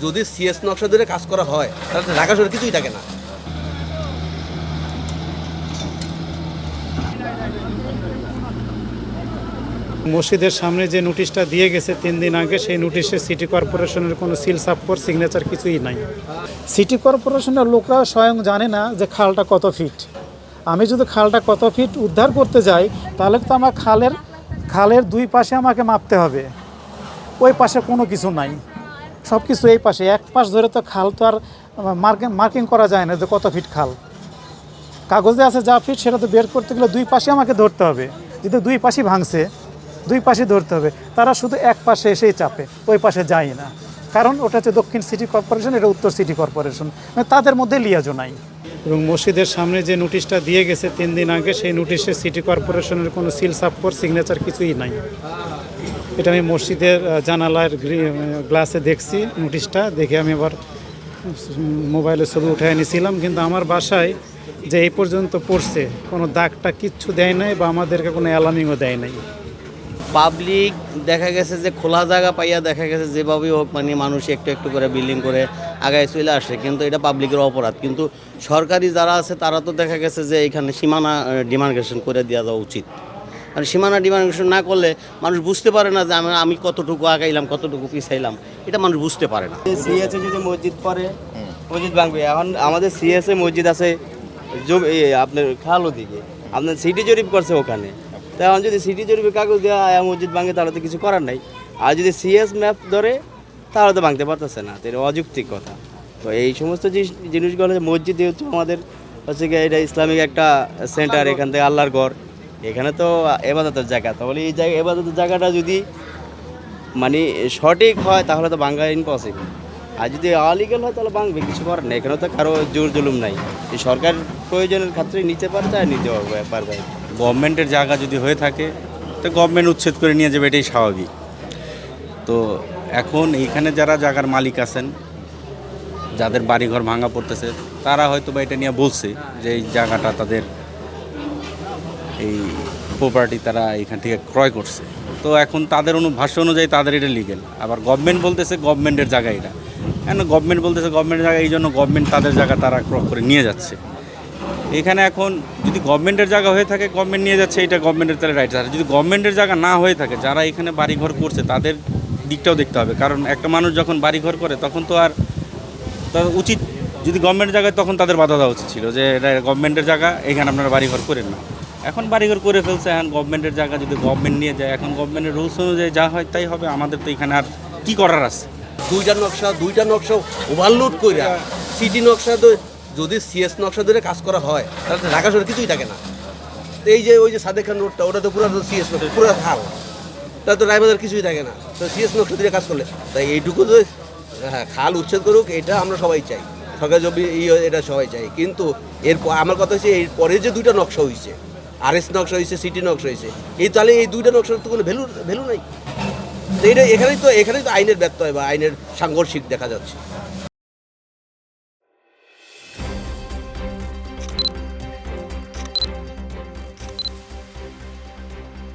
যদি সিএস নকশা ধরে কাজ করা হয় তাহলে ঢাকা শহরে কিছুই থাকে না। মসজিদের সামনে যে নোটিশটা দিয়ে গেছে 3 দিন আগে, সেই নোটিশে সিটি কর্পোরেশনের কোনো সিল সাপ্পর সিগনেচার কিছুই নাই। সিটি কর্পোরেশনের লোকরা স্বয়ং জানে না যে খালটা কত ফিট। আমি যদি খালটা কত ফিট উদ্ধার করতে যাই তাহলে তো আমার খালের দুই পাশে আমাকে মাপতে হবে। ওই পাশে কোনো কিছু নাই, সব কিছু এই পাশে। এক পাশ ধরে তো খাল তো আর মার্কিং করা যায় না যে কত ফিট খাল। কাগজে আছে যা ফিট সেটা তো বের করতে গেলে দুই পাশে আমাকে ধরতে হবে। যদি দুই পাশই ভাঙছে, দুই পাশে ধরতে হবে। তারা শুধু এক পাশে এসেই চাপে, ওই পাশে যায় না। কারণ ওটা হচ্ছে দক্ষিণ সিটি কর্পোরেশন, এটা উত্তর সিটি কর্পোরেশন, মানে তাদের মধ্যে লিয়াজও নাই। এবং মসজিদের সামনে যে নোটিশটা দিয়ে গেছে 3 দিন আগে, সেই নোটিশে সিটি কর্পোরেশনের কোনো সিল সাপ্পর সিগনেচার কিছুই নাই। এটা আমি মসজিদের জানালার গ্লাসে দেখছি নোটিশটা, দেখে আমি আবার মোবাইলে ছবি উঠে এনেছিলাম। কিন্তু আমার বাসায় যে এই পর্যন্ত পড়ছে কোনো দাগটা কিচ্ছু দেয় নাই বা আমাদেরকে কোনো অ্যালার্মিংও দেয় নাই। পাবলিক দেখা গেছে যে খোলা জায়গা পাইয়া দেখা গেছে যেভাবেই হোক মানে মানুষ একটু একটু করে বিল্ডিং করে আগায় চলে আসে, কিন্তু এটা পাবলিকের অপরাধ। কিন্তু সরকারি যারা আছে তারা তো দেখা গেছে যে এখানে সীমানা ডিমার্কেশন করে দেওয়া যাওয়া উচিত। কারণ সীমানা ডিমার্কেশন না করলে মানুষ বুঝতে পারে না যে আমি কতটুকু আগাইলাম কতটুকু পিছাইলাম, এটা মানুষ বুঝতে পারে না। সিএসএ যদি মসজিদ পড়ে মসজিদ ভাঙবে। এখন আমাদের সিএসএ মসজিদ আছে আপনার খাল ওদিকে, আপনার সিটি জরিপ করছে ওখানে। তো এখন যদি সিটি জরিপের কাগজ দেওয়া মসজিদ ভাঙে তাহলে তো কিছু করার নাই। আর যদি সিএস ম্যাপ ধরে তাহলে তো ভাঙতে পারতেছে না, তো এটা অযৌক্তিক কথা। তো এই সমস্ত জিনিসগুলো মসজিদ হচ্ছে আমাদের হচ্ছে গিয়ে এটা ইসলামিক একটা সেন্টার, এখান থেকে আল্লাহর ঘর, এখানে তো এবাদতের জায়গা। তাহলে এই জায়গা এবাদতের জায়গাটা যদি মানে সঠিক হয় তাহলে তো ভাঙা ইম্পসিবল। আর যদি আলিগাল হয় তাহলে ভাঙবে, কিছু করার নেই। এখানে তো কারো জোর জুলুম নাই, এই সরকার প্রয়োজনের ক্ষেত্রে নিতে পারছে আর নিতে পারবে। গভর্নমেন্টের জায়গা যদি হয়ে থাকে তো গভর্নমেন্ট উচ্ছেদ করে নিয়ে যাবে, এটাই স্বাভাবিক। তো এখন এইখানে যারা জায়গার মালিক আছেন, যাদের বাড়িঘর ভাঙা পড়তেছে, তারা হয়তো বা এটা নিয়ে বলছে যে এই জায়গাটা তাদের এই প্রপার্টি তারা এখান থেকে ক্রয় করছে। তো এখন তাদের ভাষ্য অনুযায়ী তাদের এটা লিগেল। আবার গভর্নমেন্ট বলতেছে গভর্নমেন্টের জায়গা এটা, কেন গভর্নমেন্ট বলতেছে গভর্নমেন্টের জায়গা, এই জন্য গভর্নমেন্ট তাদের জায়গা তারা ক্রয় করে নিয়ে যাচ্ছে। এখানে এখন যদি গভর্নমেন্টের জায়গা হয়ে থাকে গভর্নমেন্ট নিয়ে যাচ্ছে, এটা গভর্নমেন্টের তাহলে রাইট আছে। যদি গভর্নমেন্টের জায়গা না হয়ে থাকে, যারা এখানে বাড়িঘর করছে তাদের দিকটাও দেখতে হবে। কারণ একটা মানুষ যখন বাড়িঘর করে তখন তো আর তার উচিত, যদি গভর্নমেন্টের জায়গায় তখন তাদের বাধা দেওয়া উচিত ছিল যে এটা গভর্নমেন্টের জায়গা, এখানে আপনারা বাড়িঘর করেন না। এখন বাড়িঘর করে ফেলছে, এখন গভর্নমেন্টের জায়গা যদি গভর্নমেন্ট নিয়ে যায়, এখন গভর্নমেন্টের রুলস অনুযায়ী যা হয় তাই হবে। আমাদের তো এখানে আর কী করার আছে? দুইটা নকশা ওভারলোড করে সিটি নকশা যদি সিএস নকশা ধরে কাজ করা হয় তাহলে ঢাকা শহরে কিছুই থাকে না। তো এই যে ওই যে সাদেক খান রোডটা, ওটা তো পুরো সিএস নকশা, পুরো খাল, তাহলে তো রায়বাজার কিছুই থাকে না। তো সিএস নকশা ধরে কাজ করলে তাই এইটুকু তো খাল উচ্ছেদ করুক, এটা আমরা সবাই চাই, সরকার জমি এটা সবাই চাই। কিন্তু এরপর আমার কথা হচ্ছে এর পরে যে দুইটা নকশা হয়েছে, আরএস নকশা হয়েছে, সিটি নকশা হয়েছে, তাহলে এই দুইটা নকশার তো কোনো ভ্যালু নাই। তো এখানেই তো আইনের ব্যত্যয় বা আইনের সাংঘর্ষিক দেখা যাচ্ছে।